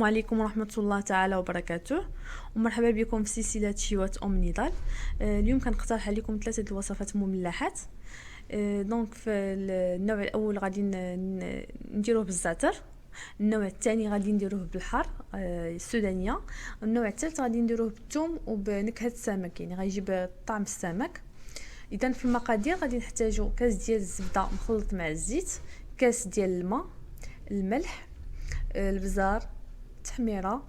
عليكم ورحمة الله تعالى وبركاته، ومرحبا بكم في سلسلة شيوات أم نضال. اليوم كنقترح عليكم 3 الوصفات مملحات. دونك في النوع الأول غادي نديروه بالزعتر، النوع الثاني غادي نديروه بالحار السودانية، النوع الثالث غادي نديروه بالثوم وبنكهة السمك، يعني غيجيب طعم السمك. اذا في المقادير غادي نحتاجو كاس ديال الزبده مخلط مع الزيت، كاس ديال الماء، الملح، البزار، تحميره،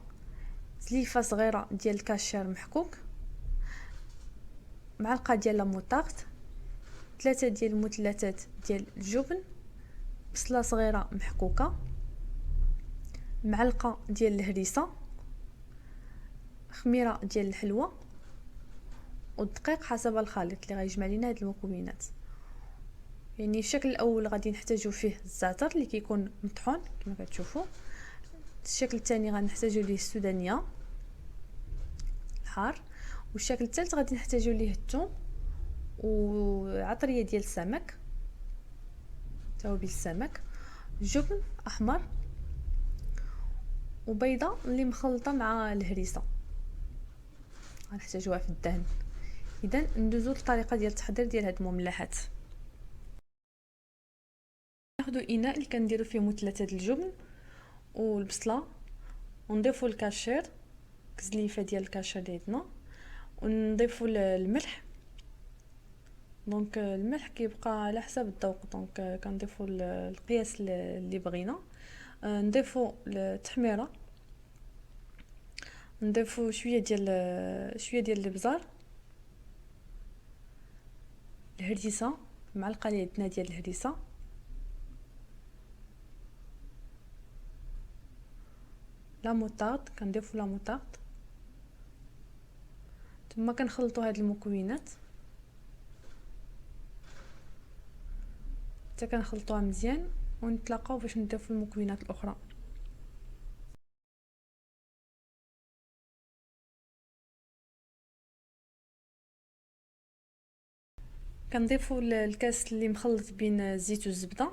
زليفه صغيره ديال الكاشير محكوك، معلقه ديال لاموطارد، 3 ديال المثلثات ديال الجبن، بصله صغيره محكوكه، معلقه ديال الهريسه، خميره ديال الحلوه، والدقيق حسب الخليط اللي غيجمع لينا هاد المكونات. يعني الشكل الاول غادي نحتاجو فيه الزعتر اللي كيكون مطحون كما كتشوفوا. الشكل الثاني غنحتاجو ليه السودانيه الحار، والشكل الثالث غادي نحتاجو ليه الثوم وعطريه ديال السمك، توابل السمك، جبن احمر، وبيضه اللي مخلطه مع الهريسه غنحتاجوها في الدهن. اذا ندوزو للطريقه ديال التحضير ديال هاد المملحات. ناخذ اناء اللي كنديروا فيه مثلثات الجبن والبصله، ونضيفوا الكاشير، كزليفه ديال الكاشير اللي عندنا، ونضيفوا الملح. دونك الملح كيبقى على حسب الذوق، دونك كنضيفوا القياس اللي بغينا. نضيفوا التحميره، نضيفوا شويه ديال الابزار، الهريسه، معلقه اللي عندنا ديال الهريسه، لا موطارد، كنضيفوا لا موطارد. ثم كنخلطوا هاد المكونات حتى كنخلطوها مزيان، ونتلاقاو باش نضيفوا المكونات الاخرى. كنضيفوا الكاس اللي مخلط بين الزيت والزبده،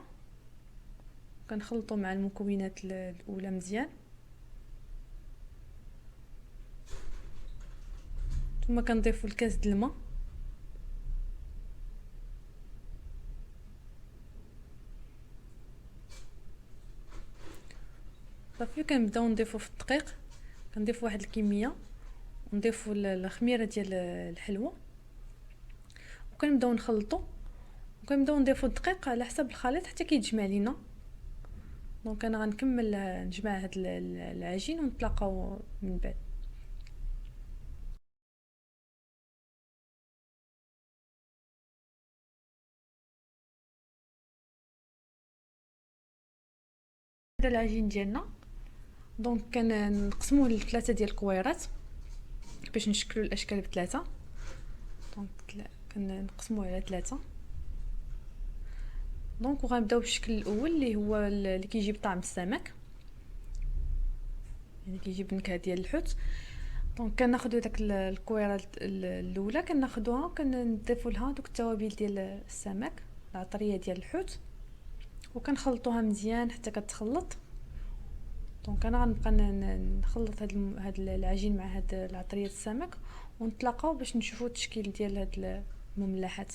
كنخلطوا مع المكونات الاولى مزيان، ثم كنضيفوا الكاس د الماء، صافي. كنبداو نضيفوا في الدقيق، كنضيفوا واحد الكميه، ونضيفوا الخميره ديال الحلوه، وكنبداو نخلطوا، وكنبداو نضيفوا الدقيق على حسب الخليط حتى كيتجمع لينا. دونك انا غنكمل نجمع هاد العجين ونتلاقاو من بعد. هذا العجين ديالنا، دونك كنقسموه لثلاثه ديال الكويرات باش نشكلوا الاشكال بثلاثه. دونك كنقسموه على ثلاثه. دونك وغنبداو بالشكل الاول اللي هو اللي كيجيب طعم السمك، يعني كيجيب النكهه ديال الحوت. دونك كناخذوا داك الكويره الاولى، كناخذوها وكنضيفوا لها دوك التوابل ديال السمك، العطريه ديال الحوت، وكنخلطوها مزيان حتى كتخلط. دونك انا غنبقى نخلط هاد العجين مع هاد العطريه السمك، ونتلاقاو باش نشوفوا التشكيل ديال هاد المملحات.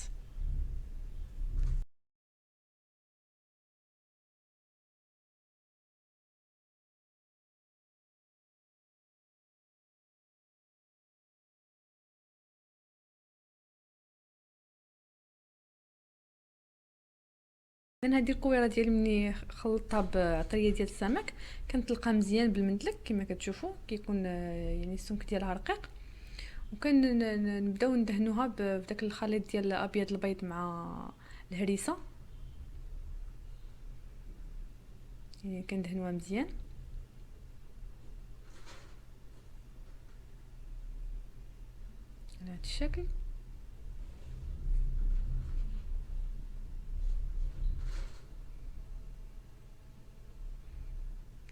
لان هذه الكويره ديالي ملي خلطتها بعطريه ديال السمك كنطلقها مزيان بالمندلك كما كتشوفوا، كيكون يعني السمك ديالها رقيق. وكنبداو ندهنوها بداك الخليط ديال الابيض البيض مع الهريسه، يعني كندهنوها مزيان. على هذا الشكل.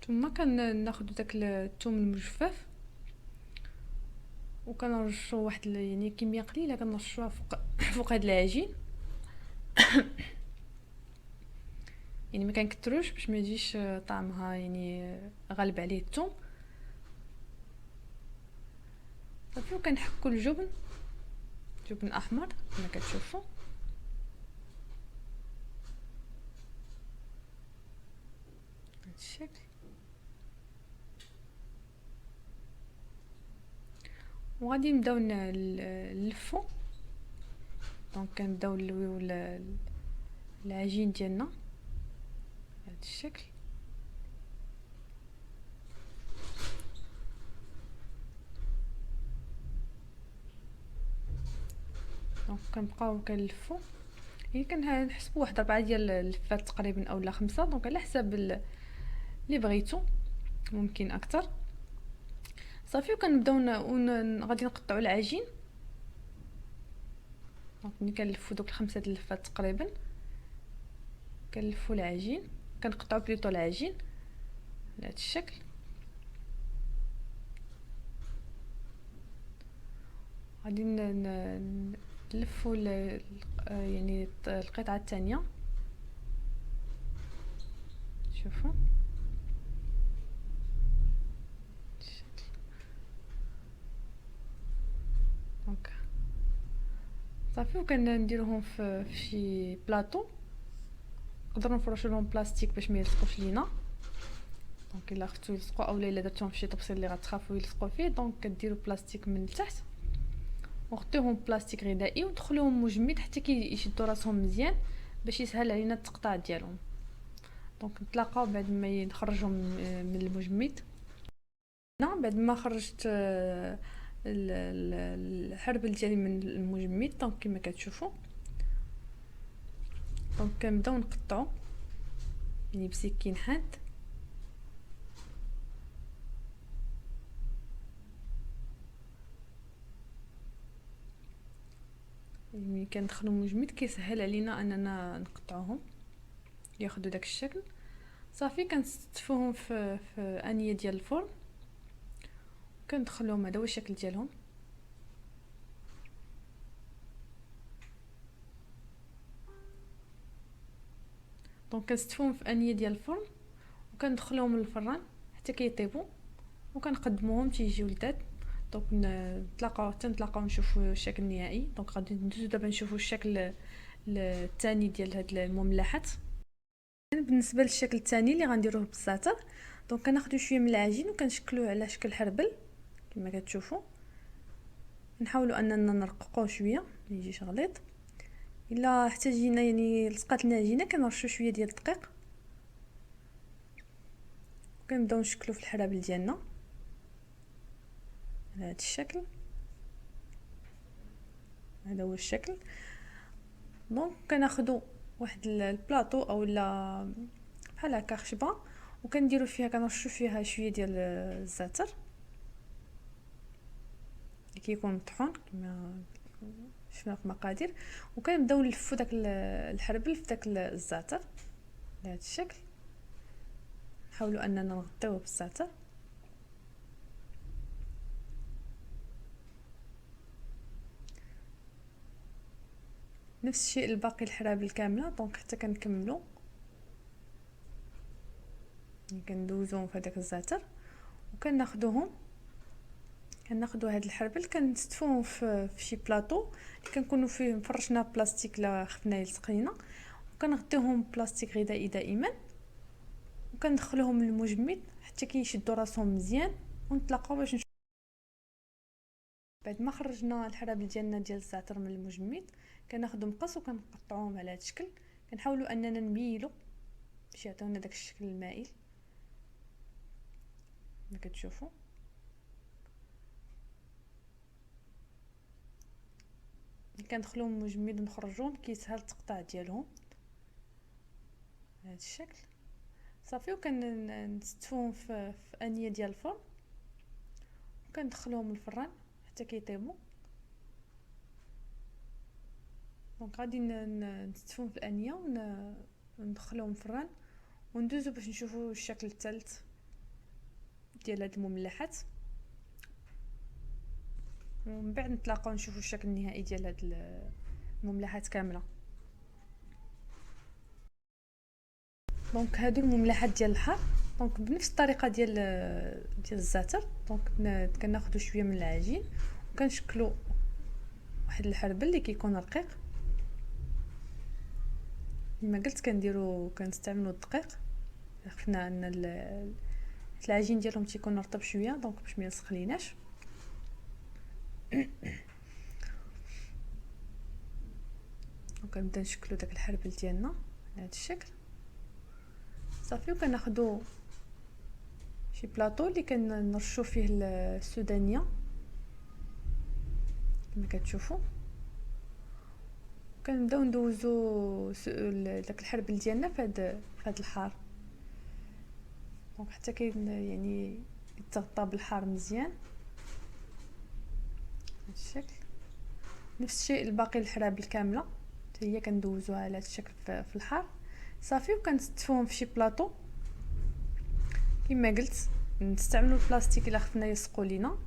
ثم كناخذ داك الثوم المجفف، وكنرشوا واحد يعني كميه قليله كنرشوها فوق هذا العجين، يعني ما كنكثروش باش ما يجيش طعمها يعني غالب عليه الثوم. صافي وكنحكو الجبن، جبن احمر كما كتشوفوا. بهذا الشكل. وغادي نبداو نلفو. دونك كنبداو نلويو العجين ديالنا بهذا الشكل. دونك كنبقاو كنلفو، يعني كنحسبوا واحد 4 ديال اللفات تقريبا اولا 5، دونك على حساب اللي بغيتو، ممكن اكثر. صافي وكنبداو غادي نقطعوا العجين. دونك ملي كنلفوا دوك 5 ديال اللفات تقريبا، كنلفوا العجين، كنقطعوا بليطو العجين بهذا الشكل. غادي نلفوا يعني القطعه الثانيه. شوفوا دونك صافي وكنديروهم في شي بلاطو. نقدروا نفرشوا لهم بلاستيك باش ما يلصقوش لينا. دونك الا خفتوا يلصقوا اولا الا درتوهم في شي طبسيل اللي غتخافوا يلصقوا فيه، دونك كديروا بلاستيك من التحت وغطيوهم بلاستيك غذائي ودخلوهم مجمد حتى كيشدوا راسهم مزيان باش يسهل علينا التقطاع ديالهم. دونك نتلاقاو بعد ما نخرجهم من المجمد. نعم، بعد ما خرجت الحربل ديالي من المجمد، دونك كما كتشوفوا. دونك كنبداو نقطعو يعني بسكين حاد. يعني كندخلو مجمد كيسهل علينا اننا نقطعوهم ياخذوا داك الشكل. صافي كنستفوهم في انيه ديال الفرن، كندخلوهم. هذا هو الشكل ديالهم. دونك كنستفوهم في انيه ديال الفرن وكندخلوهم للفران حتى كيطيبوا، وكنقدموهم تيجيو لذات. دونك نتلاقاو نشوفوا الشكل النهائي. دونك غادي ندوزو دابا نشوفوا الشكل الثاني ديال هاد المملحات. بالنسبه للشكل الثاني اللي غنديروه بالزعتر، دونك كناخذوا شويه من العجين وكنشكلوه على شكل حربل كما كتشوفوا. نحاولوا اننا نرققوه شويه ما يجيش غليظ. الا احتاجينا يعني لصقات لنا عجينه كنرشوا شويه ديال الدقيق، وكنبداو نشكلوا في الحرابل ديالنا على هذا الشكل. هذا هو الشكل. دونك كناخذوا واحد البلاطو اولا بحال هكا خشبه، وكنديروا فيها كنرشوا فيها شويه ديال الزعتر اللي كيكون مطحون كما شفنا في المقادير، وكنبداو نلفوا داك الحربل في داك الزعتر بهذا الشكل. نحاولوا اننا نغطيوه بالزعتر. نفس الشيء الباقي الحرابل كامله. دونك حتى كنكملوا كندوزوهم في هذاك الزعتر وكناخذوهم. كناخذوا هاد الحربل كنستفوهم في شي بلاطو اللي كنكونوا فيه مفرشنا بلاستيك لا خفنا يلصق لينا، وكنغطيوهم بلاستيك غذائي دائما، وكندخلوهم للمجمد حتى كيشدوا راسهم مزيان. ونتلاقاو باش نشوف. بعد ما خرجنا الحرابل ديالنا ديال الزعتر من المجمد، كناخذوا مقص وكنقطعوهم على هذا الشكل. كنحاولوا اننا نميلوا باش يعطيونا داك الشكل المائل كما كتشوفوا. كندخلوهم المجمد ونخرجوهم كيسهل التقطاع ديالهم بهذا الشكل. صافي وكنستفوهم في انيه ديال الفرن وكندخلوهم الفران حتى كيطيبوا. دونك غادي نستفوهم في الانيه وندخلوهم الفران وندوزو باش نشوفوا الشكل الثالث ديال هاد المملحات، ومن بعد نتلاقاو نشوفوا الشكل النهائي ديال هاد المملحات كامله. دونك هادو المملحات ديال الحار. دونك بنفس الطريقه ديال الزعتر. دونك كناخذوا شويه من العجين وكنشكلوا واحد الحربل اللي كيكون رقيق. كما قلت كنستعملوا الدقيق، خفنا ان العجين ديالهم تيكون رطب شويه دونك باش ما يلصق ليناش. وكنبدا نشكلوا داك الحربل ديالنا بهذا الشكل صافي. وكناخذوا شي بلاطو اللي كنرشوا فيه السودانيه كما كتشوفوا، كنبداو ندوزو داك الحربل ديالنا في هذا الحار دونك حتى يعني يتغطى بالحار مزيان بهذا الشكل. نفس الشيء الباقي الحرابل كامله حتى هي كندوزوها على هذا الشكل في الحار صافي. وكنستفوهم في شي بلاطو كما قلت، نستعملوا البلاستيك الا خفنا يلصقوا لينا،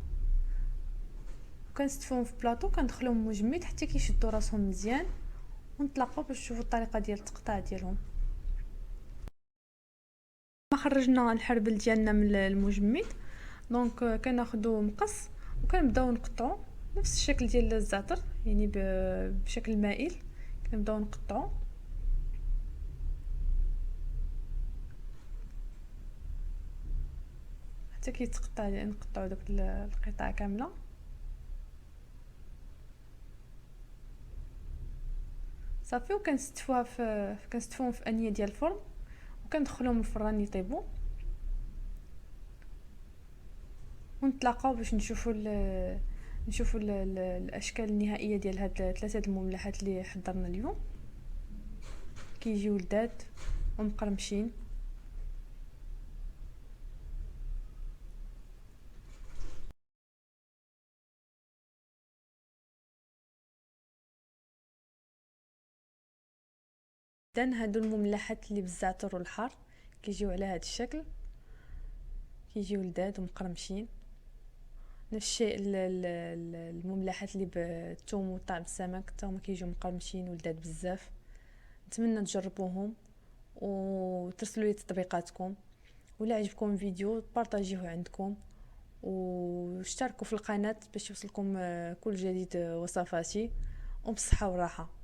وكنستفوهم في بلاطو كندخلوهم مجمد حتى كيشدوا راسهم مزيان، ونطلقوا باش تشوفوا الطريقه ديال التقطاع ديالهم. ما خرجنا الحربل ديالنا من المجمد دونك كناخذوا مقص وكنبداو نقطعوا نفس الشكل ديال الزعتر، يعني بشكل مائل كنبداو نقطعوا حتى كيتقطع، نقطعوا داك القطع كامله صافي. كنستفوهم في انيه ديال الفرن وكندخلوهم الفران يطيبوا، ونتلاقاو باش نشوفوا الاشكال النهائيه ديال هاد 3 المملحات اللي حضرنا اليوم. كيجيو لذاذ ومقرمشين. اذا هادو المملحات اللي بالزعتر والحار كيجيو على هذا الشكل، كيجيو لذاذ ومقرمشين. نفس الشيء المملحات اللي بالثوم وطعم السمك حتى هما كيجيو مقرمشين ولذاذ بزاف. نتمنى تجربوهم وترسلوا لي تطبيقاتكم، ولا عجبكم الفيديو بارطاجيوه عندكم، واشتركوا في القناه باش يوصلكم كل جديد وصفاتي، وبصحه وراحه.